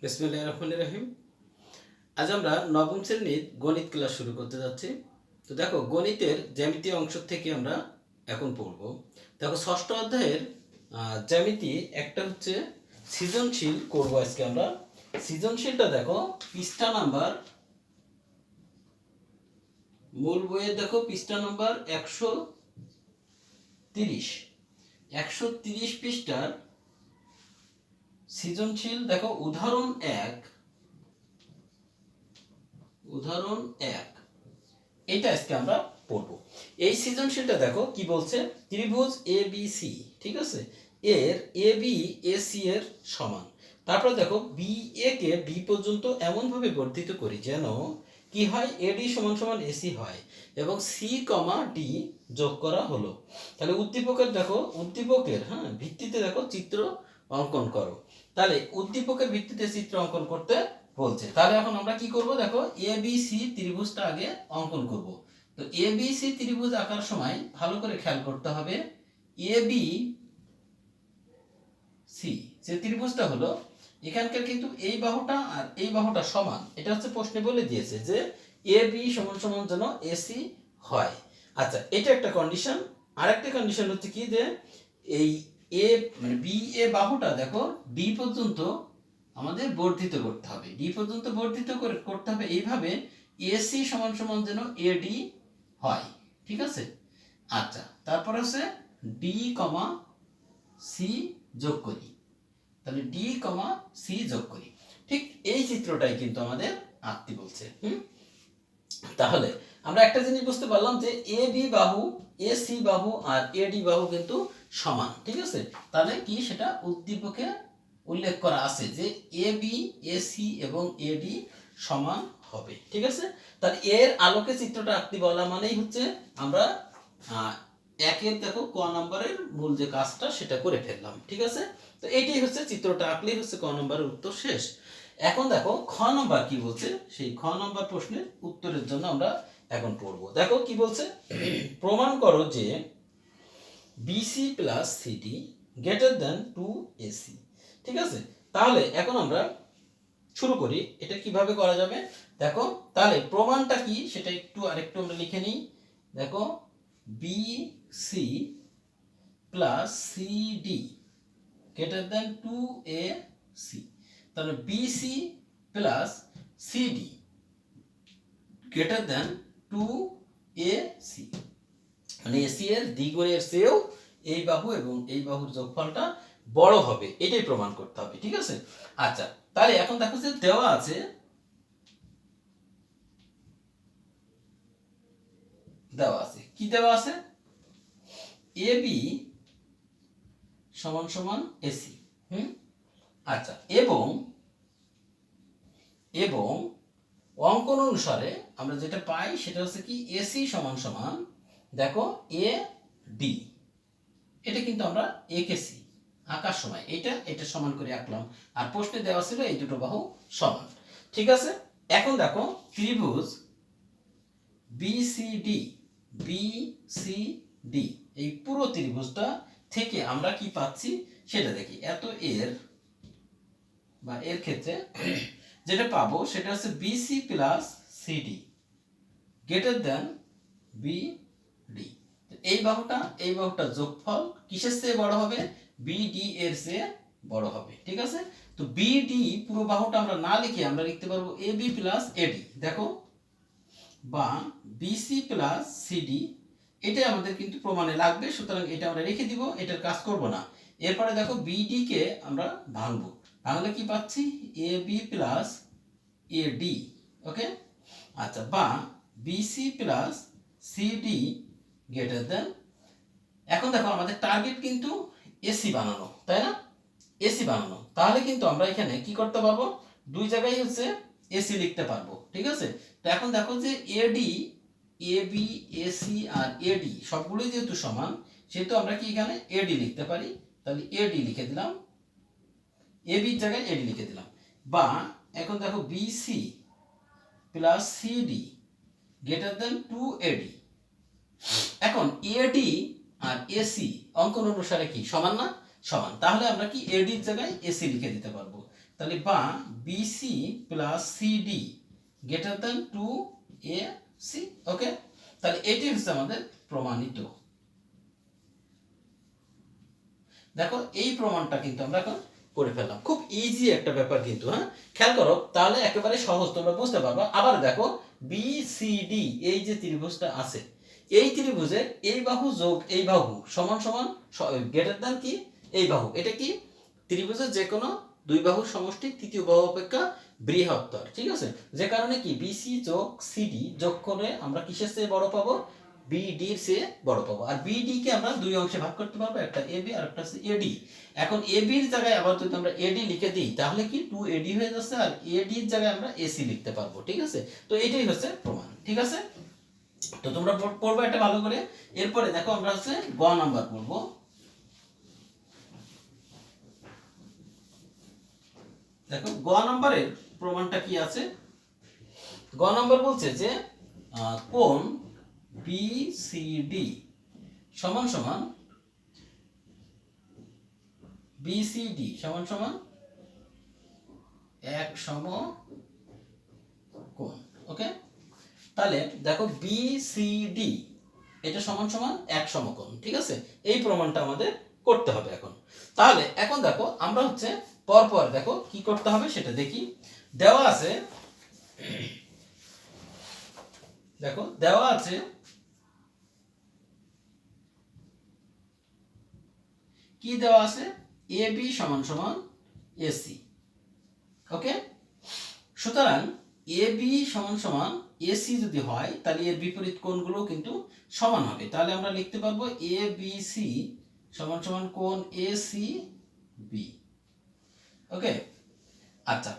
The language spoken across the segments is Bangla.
বিসমিল্লাহির রহমানির রহিম। আজ আমরা নবম শ্রেণীর গণিত ক্লাস শুরু করতে যাচ্ছি। তো দেখো, গণিতের জ্যামিতি অংশ থেকে আমরা এখন পড়ব। দেখো, ষষ্ঠ অধ্যায়ের জ্যামিতি একটা হচ্ছে সৃজনশীল করব আজকে আমরা। সৃজনশীলটা দেখো পৃষ্ঠা নাম্বার, মূল বইয়ের দেখো পৃষ্ঠা নাম্বার 130 130 পৃষ্ঠার সৃজনশীল দেখো উদাহরণ 1 এটা আজকে আমরা পড়ব। এই সৃজনশীলটা দেখো কি বলছে, ত্রিভুজ এ বি সি, ঠিক আছে, এর এ বি এ সি এর সমান। তারপর দেখো বি এ কে বি পর্যন্ত এমনভাবে বর্ধিত করি যেন কি হয়, এডি সমান সমান এসি হয় এবং সি কমা ডি যোগ করা হলো। তাহলে উদ্দীপকের দেখো, উদ্দীপকের ভিত্তিতে দেখো চিত্র অঙ্কন করো। তাহলে উদ্দীপকের ভিত্তিতে চিত্র অঙ্কন করতে বলছে। তাহলে এখন আমরা কি করব, দেখো এ বি সি ত্রিভুজটা আগে অঙ্কন করব। তো এ বি সি ত্রিভুজ আঁকার সময় ভালো করে খেয়াল করতে হবে, এ বি সি যে ত্রিভুজটা হলো, এখানকার কিন্তু এই বাহুটা আর এই বাহুটা সমান। এটা হচ্ছে প্রশ্নে বলে দিয়েছে যে এ বি সমান সমান যেন এসি হয়। আচ্ছা, এটা একটা কন্ডিশন। আর একটা কন্ডিশন হচ্ছে কি, যে এই এ মানে বি এ বাহুটা দেখো ডি পর্যন্ত আমাদের বর্ধিত করতে হবে, ডি পর্যন্ত বর্ধিত করতে হবে এইভাবে এসি সমান সমান যেন এডি হয়, ঠিক আছে। আচ্ছা, তারপর আছে ডি কমা সি যোগ করি। তাহলে ডি কমা সি যোগ করি। ঠিক এই চিত্রটাই কিন্তু আমাদের আঁকতে বলছে। তাহলে আমরা একটা জিনিস বুঝতে পারলাম যে এ বি বাহু, এ সি বাহু আর এ ডি বাহু কিন্তু সমান, ঠিক আছে। তাহলে কি সেটা উদ্দীপকে উল্লেখ করা আছে যে এ বি এ সি এবং এ ডি সমান হবে, ঠিক আছে। তাহলে এর আলোকে চিত্রটা আঁকতে বলা মানেই হচ্ছে আমরা একের দেখো ক নম্বরের মূল যে কাজটা সেটা করে ফেললাম, ঠিক আছে। তো এইটাই হচ্ছে চিত্রটা আঁকলেই হচ্ছে ক নম্বরের উত্তর শেষ। এখন দেখো খ নম্বর কি বলছে, সেই খ নম্বর প্রশ্নের উত্তরের জন্য আমরা এখন পড়ব। দেখো কি বলছে, প্রমাণ করো যে BC plus CD greater than 2AC, ঠিক আছে। তাহলে এখন আমরা শুরু করি, এটা কিভাবে করা যাবে। দেখো তাহলে প্রমাণটা কি সেটা আরেকটু আমরা লিখে নিই। দেখো BC plus CD greater than 2AC, তাহলে BC plus CD greater than 2AC, মানে এসি এর দ্বিগুণের চেয়েও এই বাহু এবং এই বাহুর যোগফলটা বড় হবে, এটাই প্রমাণ করতে হবে, ঠিক আছে। আচ্ছা, তাহলে এখন দেখো যে দেওয়া আছে, কি দেওয়া আছে, এ বি সমান সমান এসি। আচ্ছা, এবং এবং অঙ্কন অনুসারে আমরা যেটা পাই সেটা হচ্ছে কি, এসি সমান সমান দেখো এ ডি। এটা কিন্তু আমরা এঁকেছি আঁকার সময়, এটা সমান করে আঁকলাম। আর প্রশ্নে দেওয়া ছিল এই দুটো বাহু সমান, ঠিক আছে। এখন দেখো ত্রিভুজ বিসিডি, বিসিডি এই পুরো ত্রিভুজটা থেকে আমরা কি পাচ্ছি সেটা দেখি। এর ক্ষেত্রে যেটা পাবো সেটা হচ্ছে BC plus CD greater than BD. এই বাহুটা যোগফল কিসের চেয়ে বড় হবে, বিডি এর চেয়ে বড় হবে, ঠিক আছে। তো বিডি পুরো বাহুটা আমরা না লিখে আমরা লিখতে পারবো এবি প্লাস এডি, দেখো, বা বিসি প্লাস সিডি। এটাই আমাদের কিন্তু প্রমাণে লাগবে, সুতরাং এটা আমরা রেখে দিব, এটার কাজ করব না। এরপরে দেখো বিডি কে আমরা ভাঙবো, তাহলে কি পাচ্ছি, A B plus A D, okay. আচ্ছা, বা BC plus CD greater than, এখন দেখো আমাদের টার্গেট কিন্তু এসি বানানো, তাই না, এসি বানানো। তাহলে কিন্তু আমরা এখানে কি করতে পারবো, দুই জায়গায় হচ্ছে এসি লিখতে পারবো, ঠিক আছে। তো এখন দেখো যে এডি, এ বি এসি আর এডি সবগুলোই যেহেতু সমান, সেহেতু আমরা কি এখানে এডি লিখতে পারি। তাহলে এডি লিখে দিলাম, এ বির জায়গায় এডি লিখে দিলাম। বা এখন দেখো BC plus CD greater than 2AD। এখন এডি আর এসি অঙ্কন অনুসারে কি সমান না, সমান। তাহলে আমরা কি এডির জায়গায় এসি লিখে দিতে পারবো। তাহলে বা BC plus CD greater than 2AC। Okay, তাহলে এটি হচ্ছে আমাদের প্রমাণিত। দেখো এই প্রমাণটা কিন্তু আমরা এখন করে ফেললাম, খুব ইজি একটা ব্যাপার কিন্তু। হ্যাঁ, খেয়াল করো, তাহলে একেবারে সহজ, তোমরা বুঝতে পারবে। আবার দেখো বিসিডি এই যে ত্রিভুজটা আছে, এই ত্রিভুজের এই বাহু যোগ এই বাহু সমান সমান গ্রেটার দ্যান কি এই বাহু, এটা কি ত্রিভুজের যে কোনো দুই বাহুর সমষ্টি তৃতীয় বাহু অপেক্ষা বৃহত্তর। ঠিক আছে, যে কারণে কি বিসি যোগ সিডি যোগ করে আমরা কিসের চেয়ে বড় পাবো, বিডি এর চেয়ে বড় পাবো। আর বিডি কে আমরা দুই অংশে ভাগ করতে পারবো, একটা এবি আর একটা হচ্ছে এডি। এখন এবি এর জায়গায় আবার যদি আমরা এডি লিখে দিই তাহলে কি 2AD হয়ে যাচ্ছে, আর এডি এর জায়গায় আমরা এসি লিখতে পারবো। ঠিক আছে, তো এটাই হচ্ছে প্রমাণ। ঠিক আছে, তো তোমরা পড়বে এটা ভালো করে। এরপরে দেখো আমরা হচ্ছে গ নাম্বার পড়বো। দেখো গ নাম্বারের প্রমাণটা কি আছে। গ নাম্বার বলছে যে কোণ বিসিডি সমান সমান বিসিডি সমান সমান এক সমকোণ। ওকে, তাহলে দেখো বিসিডি এটা সমান সমান এক সমকোণ। ঠিক আছে, এই প্রমাণটা আমাদের করতে হবে এখন। তাহলে এখন দেখো আমরা হচ্ছে পরপর দেখো কি করতে হবে সেটা দেখি। দেওয়া আছে, দেখো দেওয়া আছে কি দেওয়া আছে, এবি সমান সমান এসি। ওকে, সুতরাং এবি সমান সমান এসি যদি হয় তাহলে এর বিপরীত কোণগুলো কিন্তু সমান হবে। তাহলে আমরা লিখতে পারবো এ বি সি সমান সমান কোণ এসি বি। ওকে, আচ্ছা,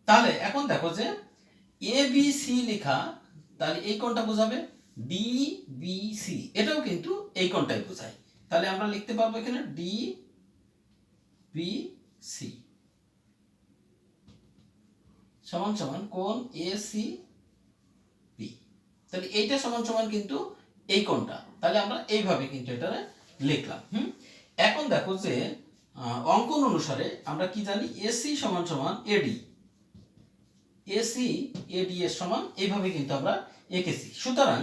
তাহলে এখন দেখো যে এ বি সি লেখা, তাহলে এই কোণটা বোঝাবে ডি বি সি, এটাও কিন্তু এই কোণটাই বোঝায়। তাহলে আমরা লিখতে পারবো এখানে ডি বি সি সমান সমান কোণ এসি বি। তাহলে এইটা সমান সমান কিন্তু এই কোণটা, তাহলে আমরা এইভাবে কিন্তু এটা লিখলাম। এখন দেখো যে অঙ্কন অনুসারে আমরা কি জানি, এসি সমান সমান এডি, এসি এডি এর সমান, এইভাবে কিন্তু আমরা এঁকেছি। সুতরাং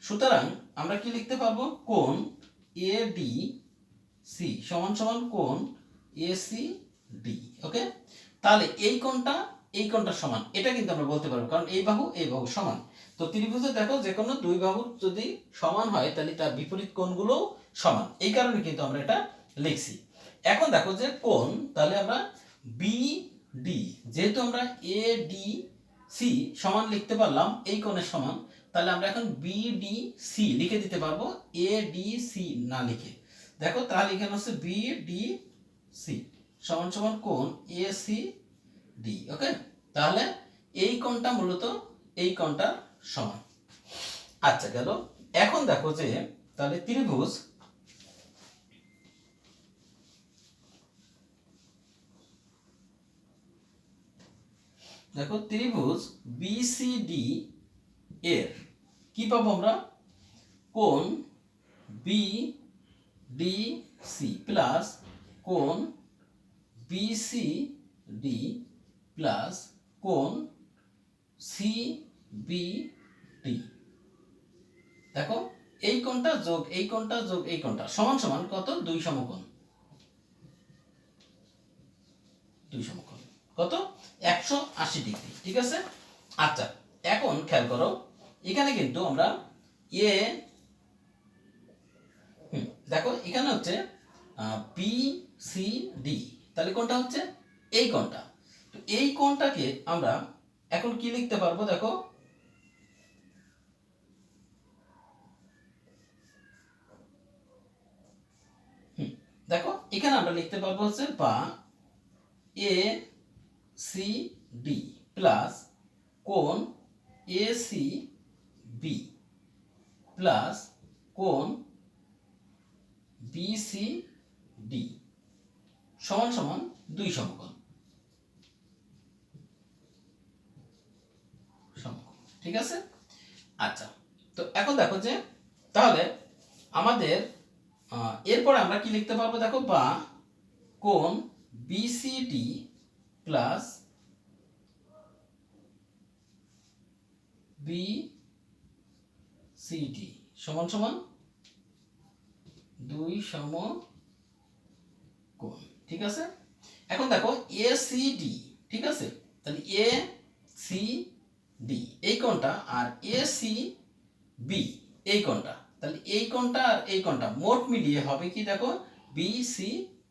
সুতরাং আমরা কি লিখতে পারবো, কোণ এডি সি সমান সমান কোণ এসি ডি। ওকে, তাহলে এই কোণটা সমান, এটা কিন্তু আমরা বলতে পারবো, কারণ এই বাহু সমান। তো ত্রিভুজে দেখো যে কোনো দুই বাহু যদি সমান হয় তাহলে তার বিপরীত কোণগুলো সমান, এই কারণে কিন্তু আমরা এটা লিখছি। এখন দেখো যে কোণ, তাহলে আমরা বি ডি, যেহেতু আমরা এ ডি সি সমান লিখতে পারলাম এই কোণের সমান, তাহলে আমরা এখন বি ডি সি লিখে দিতে পারবো এ ডি সি না লিখে। দেখো তাহলে এখানে হচ্ছে বি ডি সি সমান সমান কোণ এ সি ডি। ওকে, তাহলে এই কোণটা মূলত এই কোণটার সমান। আচ্ছা গেল। এখন দেখো যে তাহলে ত্রিভুজ দেখো ত্রিভুজ বিসিডি এর কি পাবো আমরা, কোণ বি ডি সি প্লাস কোণ বিসি ডি প্লাস কোণ সি বি ডি। দেখো এই কোণটা যোগ এই কোণটা যোগ এই কোণটা সমান সমান কত, দুই সমকোণ। দুই সমকোণ কত, 180 ডিগ্রি। ঠিক আছে, আচ্ছা এখন খেয়াল করো, এখানে কিন্তু আমরা এ দেখো এখানে হচ্ছে বি সি ডি, তাহলে কোনটা হচ্ছে এই কোণটা। তো এই কোণটাকে আমরা এখন কি লিখতে পারবো, দেখো দেখো এখানে আমরা লিখতে পারবো হচ্ছে বা এ সি ডি প্লাস কোণ এ সি বি প্লাস কোণ বি সি ডি সমান সমান দুই সমকোণ। ঠিক আছে, আচ্ছা, তো এখন দেখো যে তাহলে আমাদের এরপরে আমরা কি লিখতে পারবো, দেখো বা কোণ BCD plus B C D সমান সমান 2 সমকোণ। ঠিক আছে, এখন দেখো এ সি ডি, ঠিক আছে, তাহলে এ সি ডি এই কোণটা আর এ সি বি এই কোণটা, তাহলে এই কোণটা আর এই কোণটা মোট মিলিয়ে হবে কি দেখো বি সি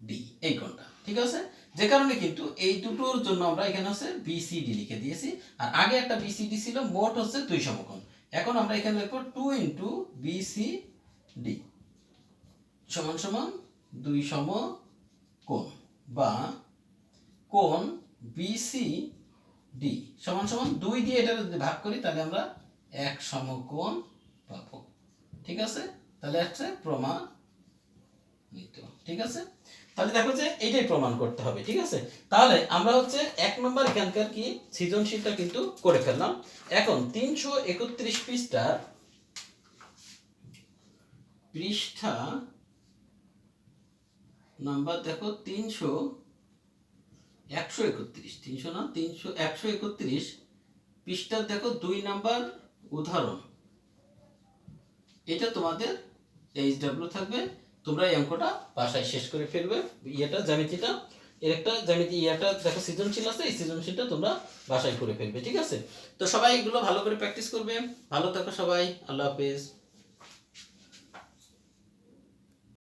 ডি এই কোণটা। ঠিক আছে, যে কারণে কিন্তু এই দুটোর জন্য আমরা এখানে হচ্ছে বি সি ডি লিখে দিয়েছি, আর আগে একটা বি সি ডি ছিল, মোট হচ্ছে 2 সমকোণ। এখন আমরা এখানে লিখবো 2 ইন্টু বি সি ডি সমান সমান 2 সমকোণ, বা কোণ বিসি ডি সমান সমান 2 দিয়ে এটা যদি ভাগ করি তাহলে আমরা 1 সমকোণ পাবো। ঠিক আছে, তাহলে হচ্ছে প্রমাণিত। ঠিক আছে, তাহলে দেখো যে এইটাই প্রমাণ করতে হবে। ঠিক আছে, তাহলে আমরা হচ্ছে 1 নম্বর এখানকার কি সৃজনশীলটা কিন্তু করে ফেললাম। এখন 331 পৃষ্ঠা নাম্বার দেখো 131 পৃষ্ঠার দেখো 2 নাম্বার উদাহরণ, এটা তোমাদের এইচডব্লিউ থাকবে। তোমরা এই অঙ্কটা বাসায় শেষ করে ফেলবে। ইয়েটা জ্যামিতিটা এর একটা জ্যামিতি ইয়েটা দেখো সৃজনশীল আছে, এই সৃজনশীলটা তোমরা বাসায় করে ফেলবে। ঠিক আছে, তো সবাই এগুলো ভালো করে প্র্যাকটিস করবে। ভালো থাকো সবাই, আল্লাহ হাফেজ।